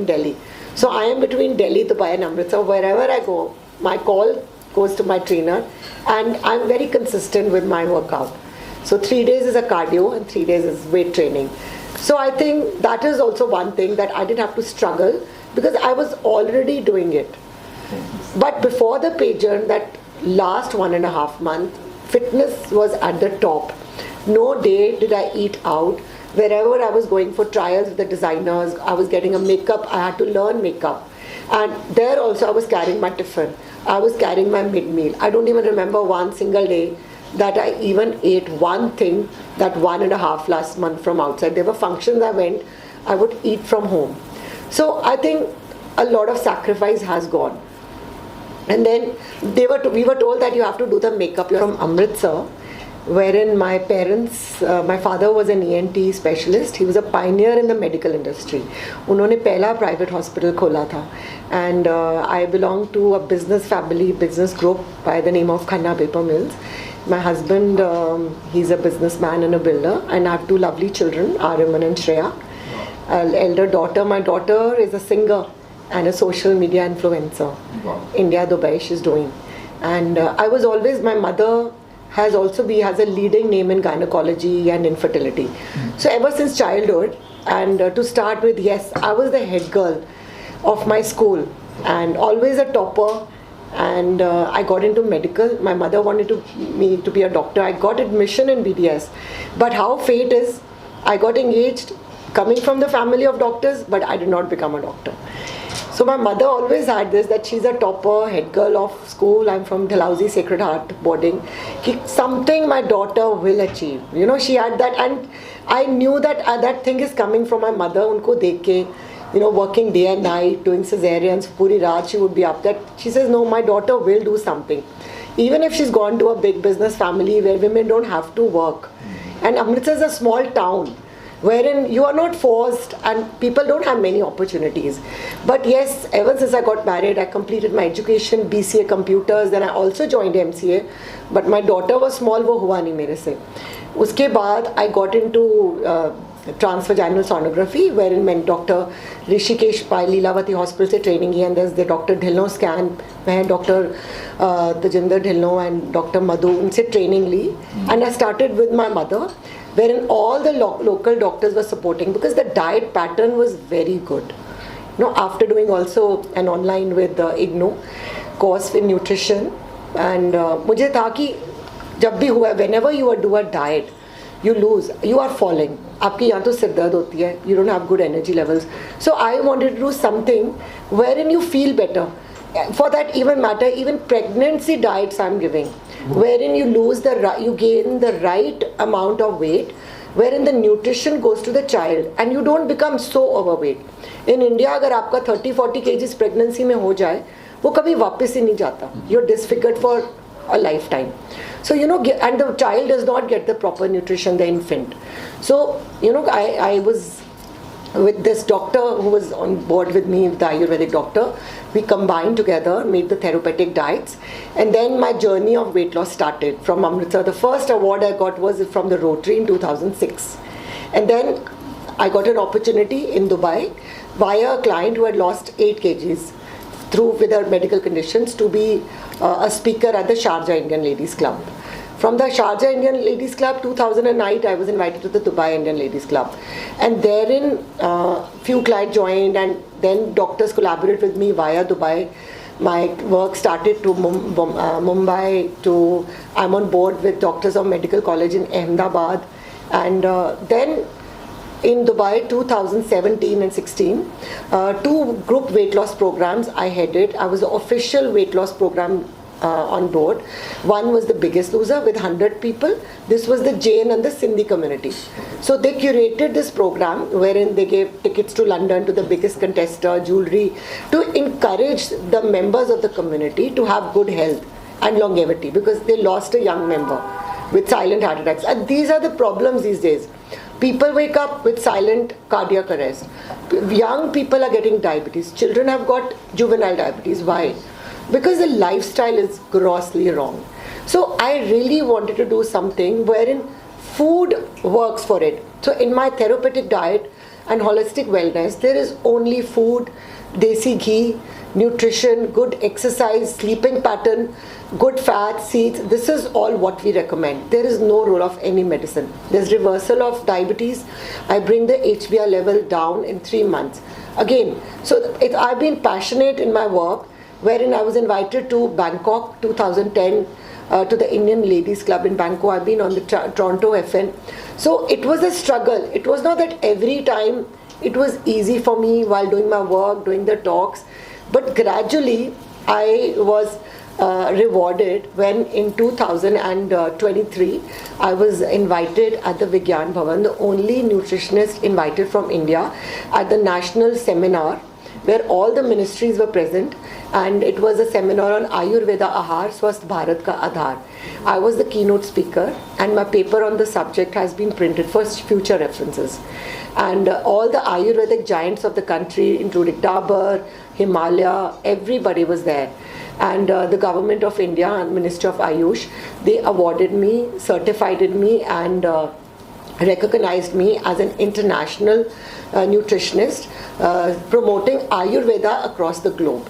in Delhi. So I am between Delhi, Dubai and Amritsar. Wherever I go, my call goes to my trainer, and I'm very consistent with my workout. So 3 days is a cardio and 3 days is weight training. So I think that is also one thing that I didn't have to struggle because I was already doing it. But before the pageant, that last 1.5 months, fitness was at the top. No day did I eat out. Wherever I was going for trials with the designers, I was getting a makeup, I had to learn makeup. And there also I was carrying my tiffin. I was carrying my mid-meal. I don't even remember one single day that I even ate one thing that 1.5 last month from outside. There were functions I went, I would eat from home. So I think a lot of sacrifice has gone. And then we were told that you have to do the makeup. You're from Amritsar, wherein my parents, my father was an ENT specialist. He was a pioneer in the medical industry. उन्होंने पहला private hospital खोला था. And I belong to a business family, business group by the name of Khanna Paper Mills. My husband, he's a businessman and a builder, and I have 2 lovely children, Ariman and Shreya. Elder daughter, my daughter is a singer and a social media influencer. Wow. India, Dubai, she's doing. And I was always, my mother has a leading name in gynecology and infertility. So ever since childhood, and to start with, yes, I was the head girl of my school and always a topper. And I got into medical. My mother wanted me to be a doctor. I got admission in BDS. But how fate is, I got engaged coming from the family of doctors, but I did not become a doctor. So my mother always had this, that she's a topper, head girl of school. I'm from Dalhousie Sacred Heart boarding. Something my daughter will achieve. You know, she had that, and I knew that that thing is coming from my mother. Unko dekh ke, you know, working day and night, doing cesareans, puri raat she would be up. That she says, no, my daughter will do something. Even if she's gone to a big business family where women don't have to work. And Amritsar is a small town, wherein you are not forced and people don't have many opportunities. But yes, ever since I got married, I completed my education, BCA computers, then I also joined MCA. But my daughter was small, वो हुआ नहीं मेरे से. उसके बाद I got into transvaginal sonography, wherein मैं Dr. Rishikesh Pai Leelavati Hospital से training की, and there's the Dr. Dhillon scan, मैं Dr. Tajinder Dhillon and Dr. Madhu उनसे training Lee. And I started with my mother, wherein all the local doctors were supporting because the diet pattern was very good. You know, after doing also an online with IGNO course in nutrition, and मुझे था कि जब भी हुआ, whenever you do a diet, you lose, you are falling. आपकी यहाँ तो सिर दर्द होती है, you don't have good energy levels. So I wanted to do something wherein you feel better. For that even matter, even pregnancy diets I'm giving, wherein you you gain the right amount of weight, wherein the nutrition goes to the child and you don't become so overweight. In India, अगर आपका 30-40 kgs pregnancy में हो जाए, वो कभी वापस ही नहीं जाता. You're disfigured for a lifetime. So, you know, and the child does not get the proper nutrition, the infant. So, you know, I was with this doctor who was on board with me, the Ayurvedic doctor. We combined together, made the therapeutic diets, and then my journey of weight loss started from Amritsar. The first award I got was from the Rotary in 2006. And then I got an opportunity in Dubai via a client who had lost 8 kgs with her medical conditions to be a speaker at the Sharjah Indian Ladies Club. From the Sharjah Indian Ladies Club 2009, I was invited to the Dubai Indian Ladies Club, and therein few clients joined, and then doctors collaborated with me via Dubai. My work started to Mumbai, to I'm on board with Doctors of Medical College in Ahmedabad, and then in Dubai 2017 and 16, 2 group weight loss programs I headed. I was the official weight loss program on board. One was the Biggest Loser with 100 people. This was the Jain and the Sindhi community. So they curated this program wherein they gave tickets to London to the biggest contestant, jewelry, to encourage the members of the community to have good health and longevity, because they lost a young member with silent heart attacks. And these are the problems these days. People wake up with silent cardiac arrest. Young people are getting diabetes. Children have got juvenile diabetes. Why? Because the lifestyle is grossly wrong. So I really wanted to do something wherein food works for it. So in my therapeutic diet and holistic wellness, there is only food, desi ghee, nutrition, good exercise, sleeping pattern, good fat, seeds. This is all what we recommend. There is no role of any medicine. There's reversal of diabetes. I bring the HbA level down in 3 months. Again, so I've been passionate in my work, wherein I was invited to Bangkok 2010 to the Indian Ladies Club in Bangkok. I've been on the Toronto FN. So it was a struggle. It was not that every time it was easy for me while doing my work, doing the talks, but gradually I was rewarded when in 2023 I was invited at the Vigyan Bhavan, the only nutritionist invited from India, at the national seminar where all the ministries were present, and it was a seminar on Ayurveda Ahar Swasth Bharat Ka Aadhar. I was the keynote speaker, and my paper on the subject has been printed for future references. And all the Ayurvedic giants of the country, including Dabur, Himalaya, everybody was there. And the government of India and Ministry of Ayush, they awarded me, certified me, and recognized me as an international nutritionist promoting Ayurveda across the globe.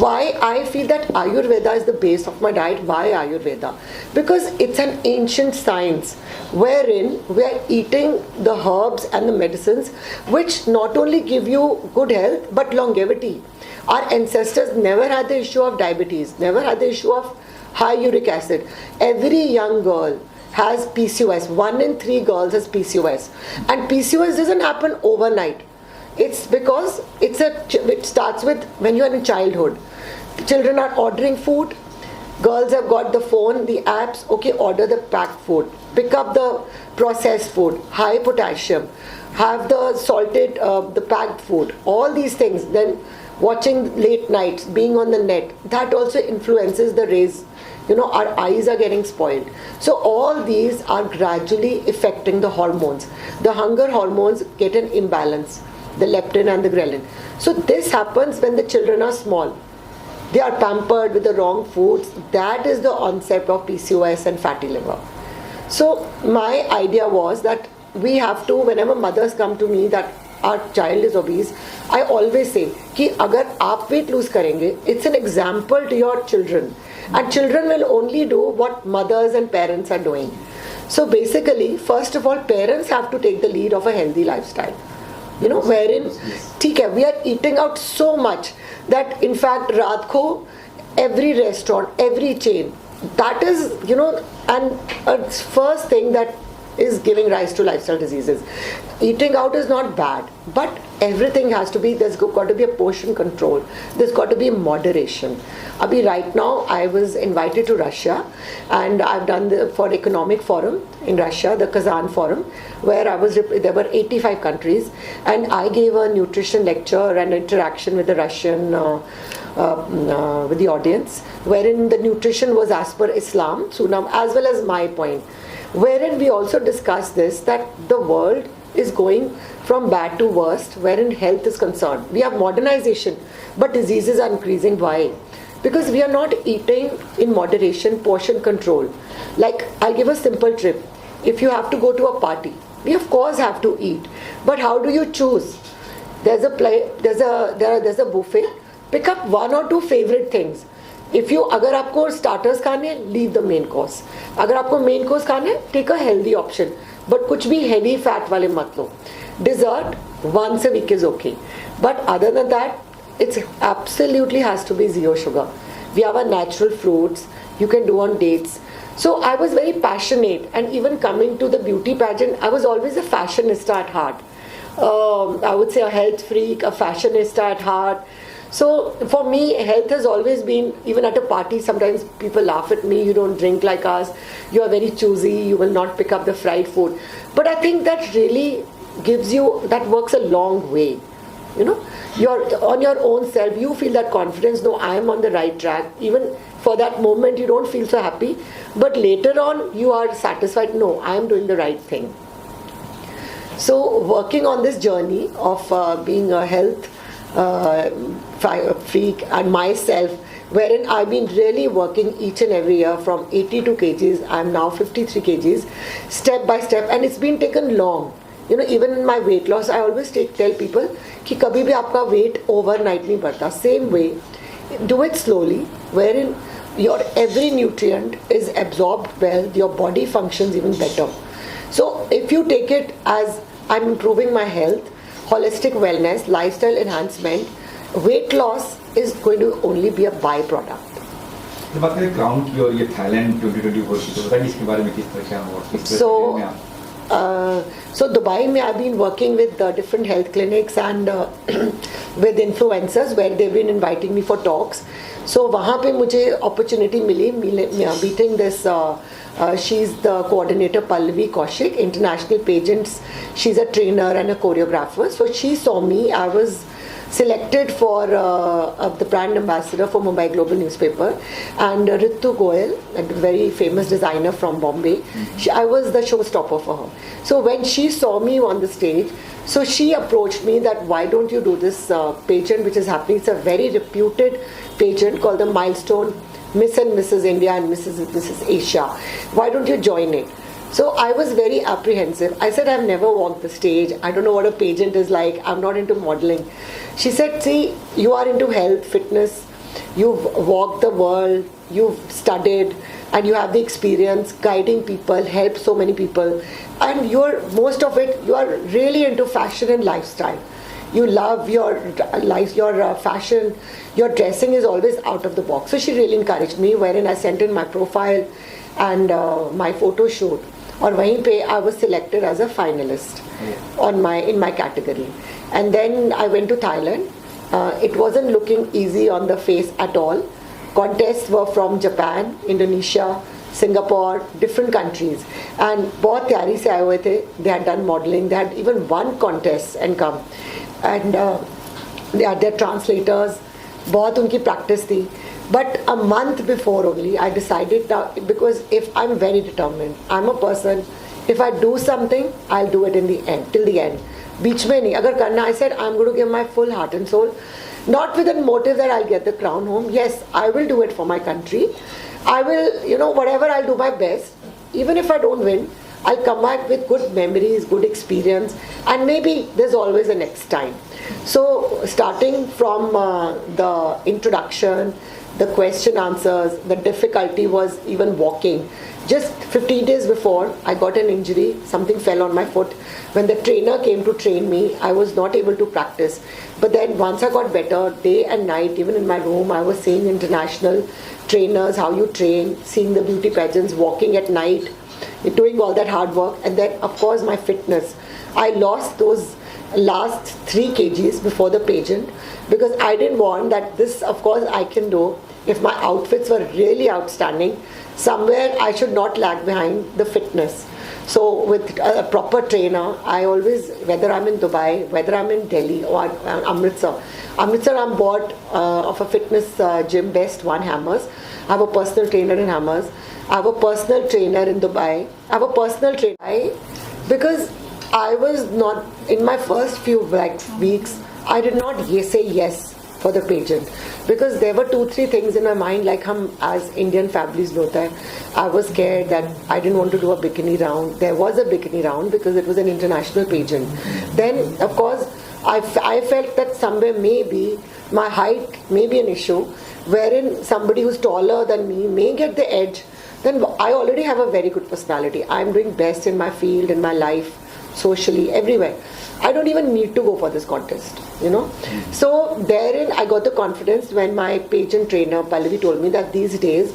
Why I feel that Ayurveda is the base of my diet? Why Ayurveda? Because it's an ancient science wherein we are eating the herbs and the medicines which not only give you good health but longevity. Our ancestors never had the issue of diabetes, never had the issue of high uric acid. Every young girl has PCOS. 1 in 3 girls has PCOS. And PCOS doesn't happen overnight. It's because it starts with when you are in childhood. Children are ordering food. Girls have got the phone, the apps. Okay, order the packed food. Pick up the processed food, high potassium. Have the salted, the packed food. All these things. Then watching late nights, being on the net. That also influences the rays. Our eyes are getting spoiled. So all these are gradually affecting the hormones. The hunger hormones get an imbalance, the leptin and the ghrelin. So this happens when the children are small. They are pampered with the wrong foods. That is the onset of PCOS and fatty liver. So my idea was that we have to, whenever mothers come to me that our child is obese, I always say कि अगर आप weight lose करेंगे, it's an example to your children. And children will only do what mothers and parents are doing. So basically, first of all, parents have to take the lead of a healthy lifestyle. Wherein, we are eating out so much that in fact, रात को every restaurant, every chain, that is, and a first thing that is giving rise to lifestyle diseases. Eating out is not bad, but everything has to be, there's got to be a portion control. There's got to be moderation. Abhi, right now, I was invited to Russia, and I've done for Economic Forum in Russia, the Kazan Forum, where there were 85 countries, and I gave a nutrition lecture and interaction with the Russian, with the audience, wherein the nutrition was as per Islam, Sunam, as well as my point. Wherein we also discussed this, that the world is going from bad to worst wherein health is concerned. We have modernization, but diseases are increasing. Why? Because we are not eating in moderation, portion control. Like, I'll give a simple tip. If you have to go to a party, we of course have to eat. But how do you choose? There's a buffet. Pick up 1 or 2 favorite things. अगर आपको starters खाने हैं, leave the main course. अगर आपको main course खाने हैं, take a healthy option. But कुछ भी heavy fat वाले मत लो. Dessert once a week is okay. But other than that, it absolutely has to be zero sugar. We have our natural fruits. You can do on dates. So I was very passionate, and even coming to the beauty pageant, I was always a fashionista at heart. I would say a health freak, a fashionista at heart. So for me, health has always been, even at a party, sometimes people laugh at me, you don't drink like us, you are very choosy, you will not pick up the fried food. But I think that really gives you, that works a long way. You're on your own self, you feel that confidence, no, I am on the right track. Even for that moment, you don't feel so happy. But later on, you are satisfied, no, I am doing the right thing. So working on this journey of being a health freak and myself, wherein I've been really working each and every year from 82 kgs, I'm now 53 kgs, step by step, and it's been taken long. even in my weight loss, I always tell people कि कभी भी आपका weight overnight नहीं बढ़ता. Same way, do it slowly, wherein your every nutrient is absorbed well, your body functions even better. So if you take it as I'm improving my health, holistic wellness, lifestyle enhancement, weight loss is going to only be a byproduct. जब बात करें crown की और ये Thailand 2024 की, तो बताइए इसके बारे में किस तरह क्या हुआ, किस तरह में आप? So Dubai में I've been working with different health clinics and with influencers where they've been inviting me for talks. So वहाँ पे मुझे opportunity milli meeting this she's the coordinator Pallavi Kaushik, international pageants. She's a trainer and a choreographer. So she saw me. I was selected for the brand ambassador for Mumbai Global Newspaper, and Ritu Goyal, a very famous designer from Bombay, I was the showstopper for her. So when she saw me on the stage, so she approached me that why don't you do this pageant which is happening. It's a very reputed pageant called the Milestone Miss and Mrs. India and Mrs. Asia. Why don't you join it? So I was very apprehensive. I said, I've never walked the stage. I don't know what a pageant is like. I'm not into modeling. She said, see, you are into health, fitness. You've walked the world. You've studied. And you have the experience guiding people, help so many people. And most of it, you are really into fashion and lifestyle. You love your life, your fashion. Your dressing is always out of the box. So she really encouraged me, wherein I sent in my profile and my photo shoot. और वहीं पे I was selected as a finalist in my category. And then I went to Thailand. It wasn't looking easy on the face at all. Contests were from Japan, Indonesia, Singapore, different countries. And बहुत तैयारी से आए हुए थे. They had done modeling. They had even won contests and come. And they are their translators. बहुत उनकी practice थी. But a month before only, I decided that, because if I'm very determined, I'm a person, if I do something, I'll do it in the end, till the end. Beach mein nahi. Agar karna, I said, I'm going to give my full heart and soul. Not with the motive that I'll get the crown home. Yes, I will do it for my country. I will, whatever, I'll do my best. Even if I don't win, I'll come back with good memories, good experience, and maybe there's always a next time. So starting from the introduction, the question answers, the difficulty was even walking. Just 15 days before, I got an injury, something fell on my foot. When the trainer came to train me, I was not able to practice. But then once I got better, day and night, even in my room, I was seeing international trainers, how you train, seeing the beauty pageants, walking at night, doing all that hard work. And then, of course, my fitness. I lost those last 3 kgs before the pageant, because I didn't want that. This, of course, I can do if my outfits were really outstanding. Somewhere I should not lag behind the fitness. So with a proper trainer, I always, whether I'm in Dubai, whether I'm in Delhi or Amritsar, I'm board of a fitness gym, Best One Hammers. I have a personal trainer in Hammers. I have a personal trainer in Dubai. I have a personal trainer because I was not, in my first few weeks, I did not say yes for the pageant, because there were 2-3 things in my mind, like hum as Indian families hota hai. I was scared that I didn't want to do a bikini round. There was a bikini round because it was an international pageant. Then, of course, I felt that somewhere maybe my height may be an issue, wherein somebody who's taller than me may get the edge. Then I already have a very good personality. I'm doing best in my field, in my life, socially, everywhere. I don't even need to go for this contest, So therein I got the confidence when my pageant trainer Pallavi told me that these days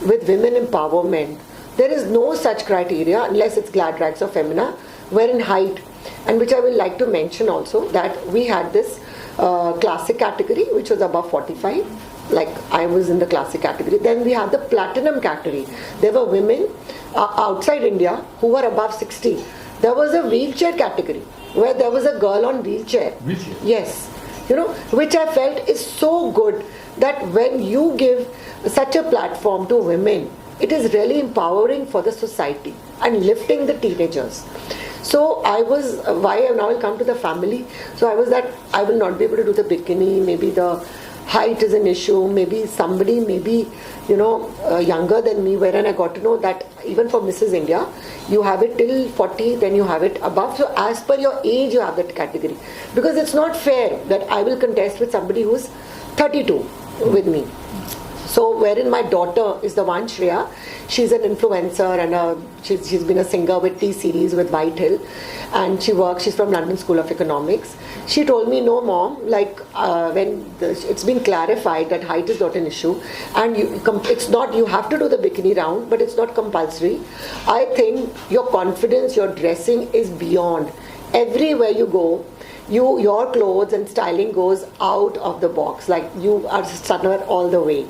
with women empowerment, there is no such criteria unless it's glad rags or femina, wherein height, and which I will like to mention also, that we had this classic category which was above 45. Like I was in the classic category. Then we had the platinum category. There were women outside India who were above 60. There was a wheelchair category where there was a girl on wheelchair. Wheelchair? Yes. Which I felt is so good, that when you give such a platform to women, it is really empowering for the society and lifting the teenagers. So I was, why now I'll come to the family. So I was that I will not be able to do the bikini, maybe the height is an issue. Maybe somebody, younger than me, wherein I got to know that even for Mrs. India, you have it till 40, then you have it above. So as per your age, you have that category. Because it's not fair that I will contest with somebody who's 32 with me. So wherein my daughter is the one, Shreya, she's an influencer and she's been a singer with T-Series with Whitehill, and she's from London School of Economics. She told me, no mom, it's been clarified that height is not an issue, and it's not, you have to do the bikini round, but it's not compulsory. I think your confidence, your dressing is beyond. Everywhere you go, your clothes and styling goes out of the box, like you are stunner all the way.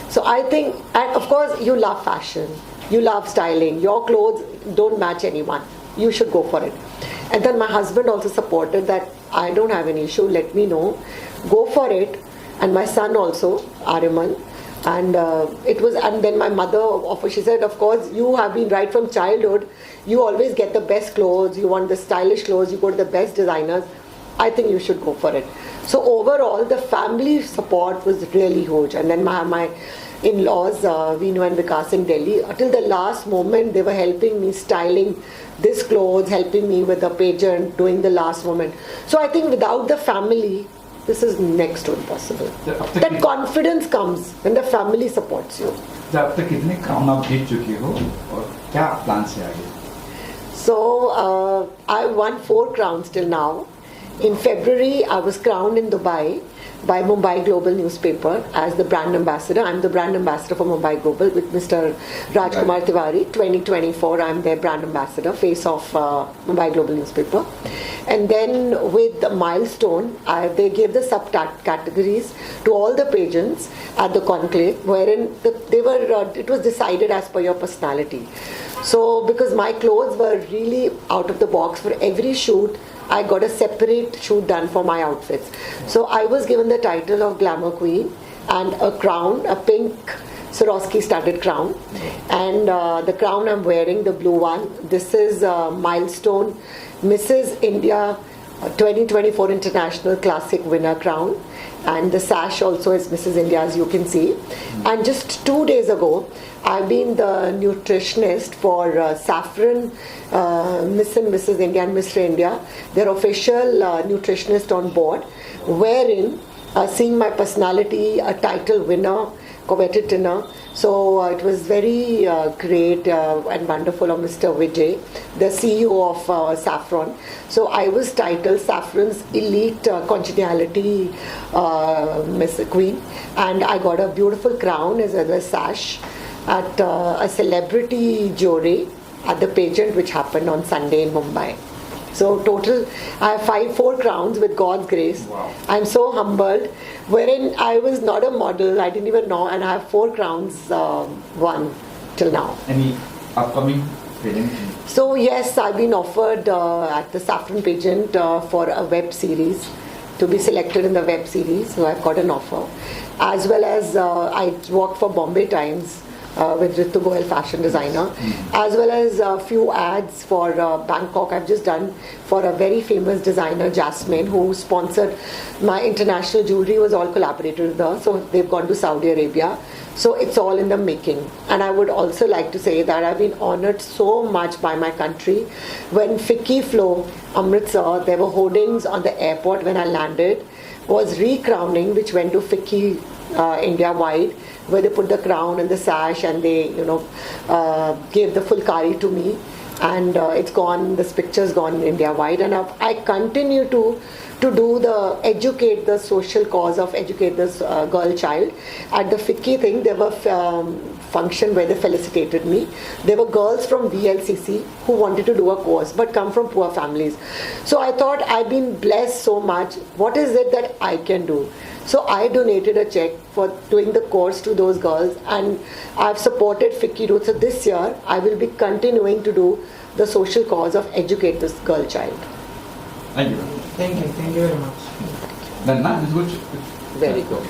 So I think, and of course you love fashion, you love styling, your clothes don't match anyone, you should go for it. And then my husband also supported that, I don't have any issue, let me know, go for it. And my son also, Ariman, and and then my mother, she said, of course you have been right from childhood, you always get the best clothes, you want the stylish clothes, you go to the best designers, I think you should go for it. So overall, the family support was really huge. And then my in-laws, Vinu and Vikas in Delhi, until the last moment, they were helping me styling this clothes, helping me with the pageant, doing the last moment. So I think without the family, this is next to impossible. That confidence comes when the family supports you. अब तक कितने crown आप जीत चुकी हो और क्या plan से आगे? So I won 4 crowns till now. In February, I was crowned in Dubai by Mumbai Global newspaper as the brand ambassador. I'm the brand ambassador for Mumbai Global with Mr. Rajkumar Tiwari. 2024, I'm their brand ambassador, face of Mumbai Global newspaper. And then with the milestone, they gave the subcategories to all the pageants at the conclave, wherein it was decided as per your personality. So because my clothes were really out of the box for every shoot, I got a separate shoot done for my outfits. So I was given the title of Glamour Queen and a crown, a pink Swarovski studded crown. And the crown I'm wearing, the blue one, this is milestone Mrs. India 2024 International Classic Winner crown. And the sash also is Mrs. India, as you can see. And just 2 days ago, I've been the nutritionist for Saffron, Miss and Mrs. India and Mr. India, their official nutritionist on board, wherein seeing my personality, a title winner, coveted dinner. So it was very great and wonderful of Mr. Vijay, the CEO of Saffron. So I was titled Saffron's Elite Congeniality Miss Queen, and I got a beautiful crown as well as sash at a celebrity jury at the pageant which happened on Sunday in Mumbai. So total, I have 4 crowns with God's grace. Wow. I'm so humbled, wherein I was not a model, I didn't even know, and I have 4 crowns won till now. Any upcoming pageant? So yes, I've been offered at the Saffron pageant for a web series, to be selected in the web series, so I've got an offer. As well as I worked for Bombay Times with Ritu Goyal, fashion designer, as well as a few ads for Bangkok. I've just done for a very famous designer, Jasmine, who sponsored my international jewelry, was all collaborated with her. So they've gone to Saudi Arabia. So it's all in the making. And I would also like to say that I've been honored so much by my country. When FICCI Flow, Amritsar, there were hoardings on the airport when I landed, was re-crowning, which went to FICCI India wide, where they put the crown and the sash and they, gave the full kari to me. And it's gone, this picture's gone India wide. And I continue to do educate the social cause of educate this girl child. At the FICCI thing, there were function where they felicitated me. There were girls from VLCC who wanted to do a course but come from poor families. So I thought, I've been blessed so much. What is it that I can do? So I donated a check for doing the course to those girls, and I've supported FICCI Route. So this year, I will be continuing to do the social cause of educate this girl child. Thank you. Thank you very much. Then, this is good. Very good.